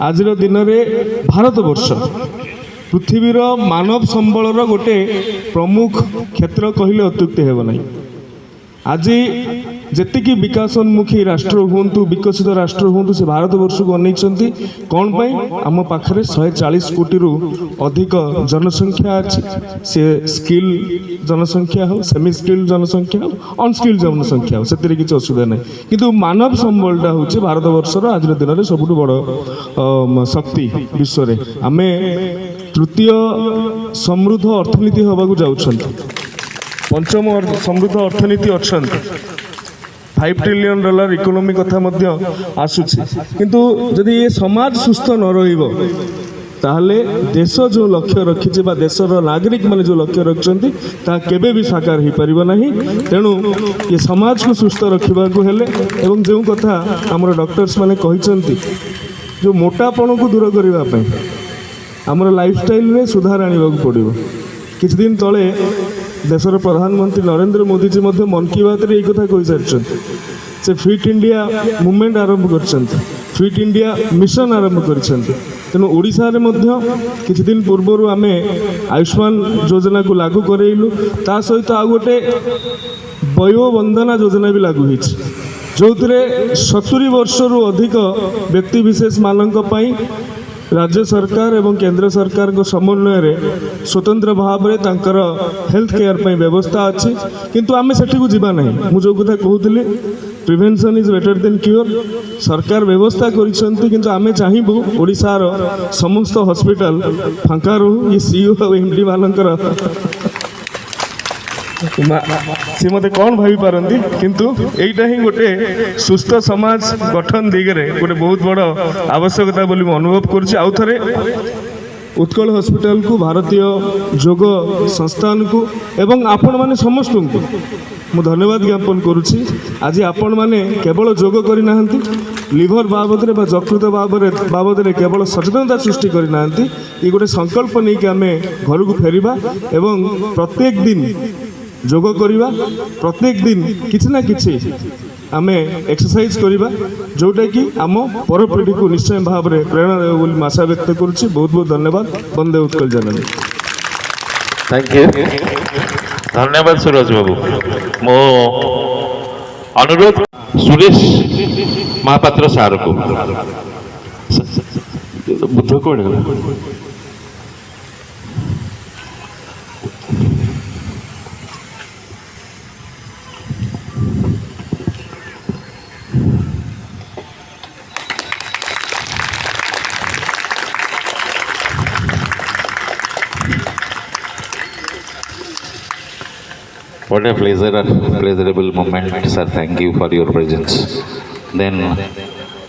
आजिर दिन में भारतवर्ष पृथ्वीर मानव संबलर गोटे प्रमुख क्षेत्र कहले अत्युक्ति हेब नहीं। आज जेतिकी विकासोन्मुखी राष्ट्र हूँ विकसित राष्ट्र हूँ से भारतवर्ष को अनैछंती कौन पाई आम पाखरे 140 कोटी रु अधिक जनसंख्या अच्छी से स्किल जनसंख्या हो सेमी स्किल जनसंख्या हो अनस्किल जनसंख्या हो से किसी असुविधा ना किंतु मानव संबलटा हूँ भारतवर्षर आज दिन में सबुठ बड़ शक्ति विश्व में आम तृतीय समृद्ध अर्थनीति होगा जाऊँ पंचम समृद्ध अर्थनीति अच्छा $5 ट्रिलियन इकोनॉमी कथा आसूची किंतु जदि ये समाज सुस्थ न रहिबो ताहले देश जो लक्ष्य रखी देशर नागरिक माने जो लक्ष्य रखिंट ता केबे भी साकार हो पारिबो नहीं। तेणु ये समाज को सुस्थ रखा हेले एवं जो कथा आमर डॉक्टर्स माने कहिसंती जो मोटापण को दूर करने आमर लाइफस्टाइल में सुधार आने पड़ो। किछ दिन तले देशर प्रधानमंत्री नरेंद्र मोदी जी मन की बात रे कथा कही सारी से फिट इंडिया मूवमेंट आरंभ कर फिट इंडिया मिशन आरंभ कर तेणु ओडिशा रे किछ दिन पूर्व आम आयुष्मान योजना को लागू करेलु ता सहित आ गोटे वयोवंदना योजना भी लागू हो जो 70 वर्ष रु अधिक व्यक्ति विशेष मानक पई राज्य सरकार एवं केंद्र सरकार को समन्वय रे स्वतंत्र भाव में तांकर हेल्थ केयर पर व्यवस्था अच्छी किंतु आम सेठी को जीवा नहीं। मु जो कथा कहूली prevention is better than cure सरकार व्यवस्था करिसेंती किंतु आम चाहिबू ओडिशार समस्त हॉस्पिटल फांका रहू ये सीईओ और एमडी मानकर सी मत कौन भाई पारती किंतु यहीटा ही गोटे सुस्थ समाज गठन दिगरे गोटे बहुत बड़ आवश्यकता बोली अनुभव करुँच। आउ थे उत्कल हॉस्पिटल को भारतीय योग संस्थान को एवं आपण माने समस्त को मु धन्यवाद ज्ञापन करुँची। आज आपण माने केवल योग करना लिभर बाबद रे जकृत बाबद रे केवल सचेतनता सृष्टि करना ये गोटे संकल्प नहीं कि आम घर को फेरिबा एवं प्रत्येक दिन योग करिबा प्रत्येक दिन किछि ना किछि आमे एक्सरसाइज करिबा जोटा कि आम पर पीढ़ी को निश्चय भाव में प्रेरणा देव बोली आशा व्यक्त करुच्ची। बहुत बहुत धन्यवाद। वंदे उत्कल जननी। थैंक यू धन्यवाद सूरज बाबू। मो अनुरोध सुरेश महापात्र सार को बुद्ध को What a pleasurable moment, sir. Thank you for your presence. Then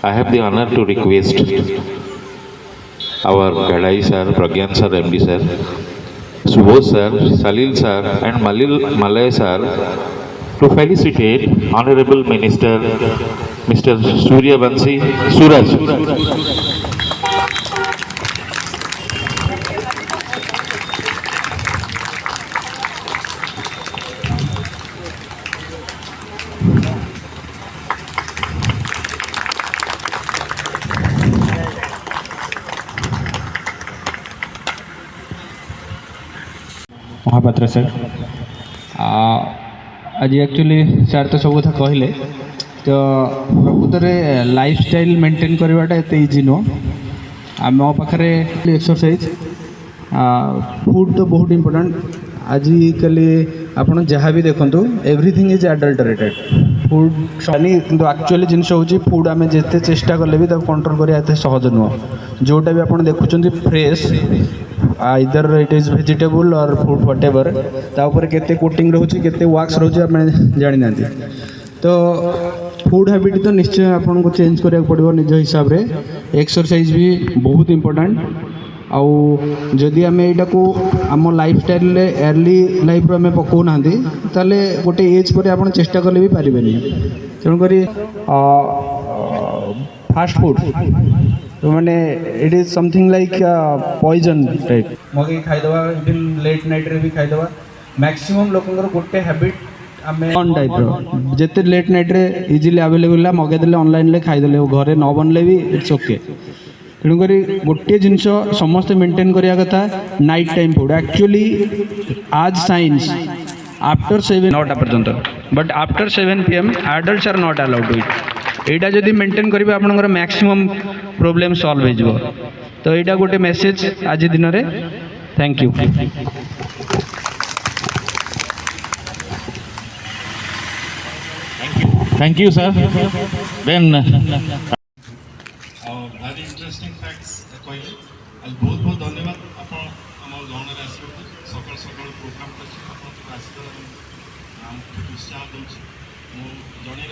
I have the honor to request our Gadai sir, Pragyan sir, MD sir, Subodh sir, Salil sir and Malay sir to felicitate Honorable Minister Mr. Suryavanshi Suraj. Mahapatra sir आज actually sir तो सब कथा कहले तो प्रकृत में lifestyle maintain करवाटा एत easy नुह आम पाखे एक्सरसाइज फूड तो बहुत इम्पोर्टेंट आजिकल आपड़ जहाँ भी देखूँ एवरीथिंग इज एडल्टरेटेड फूड किंतु एक्चुअली जिन हूँ फूड आम जिते चेष्टा कले भी कंट्रोल करा एत सहज नुह जोटा भी आप देखुं fresh either it is vegetable or food whatever तापर केते कोटिंग रोचे केते वैक्स रोचे आप जानी ना तो फूड हैबिट तो निश्चय आपन को चेंज करिया पड़ो निज हिसाब रे। एक्सरसाइज भी बहुत इम्पोर्टेंट आउ जदि आम यहाँ को आम लाइफस्टाइल अर्ली लाइफ आम पकाऊना ताले गोटे एज पर आप चेष्टा कले भी पारे तेणुक फास्ट फूड तो मैंने it is something like poison type मगे खाईदे इवन लेट नाइट रे भी खाईदे मैक्सिमम लोकंर गोटे हैबिट आम ऑन टाइप रो जिते लेट नाइट रे इजिली अवेलेबल मगे देले ऑनलाइन ले खाईदे घरे न बनले भी इट्स ओके तेणुक गोटे जिनस समस्ते मेंटेन करिया कथा नाइट टाइम फूड एक्चुअली आज साइंस आफ्टर 7 9टा पर्यंत but after 7 PM adults are not allowed to eat एटा जदि मेंटेन करिवे आपनकर मैक्सिमम प्रॉब्लम सॉल्व हो जिवो तो एटा गोटे मेसेज आज दिन रे thank you Thank you, sir. Then, भारी इंटरेस्टिंग फैक्ट्स कहले बहुत बहुत धन्यवाद आप गहन सकाल सकाल प्रोग्राम कर उत्साह दूसरी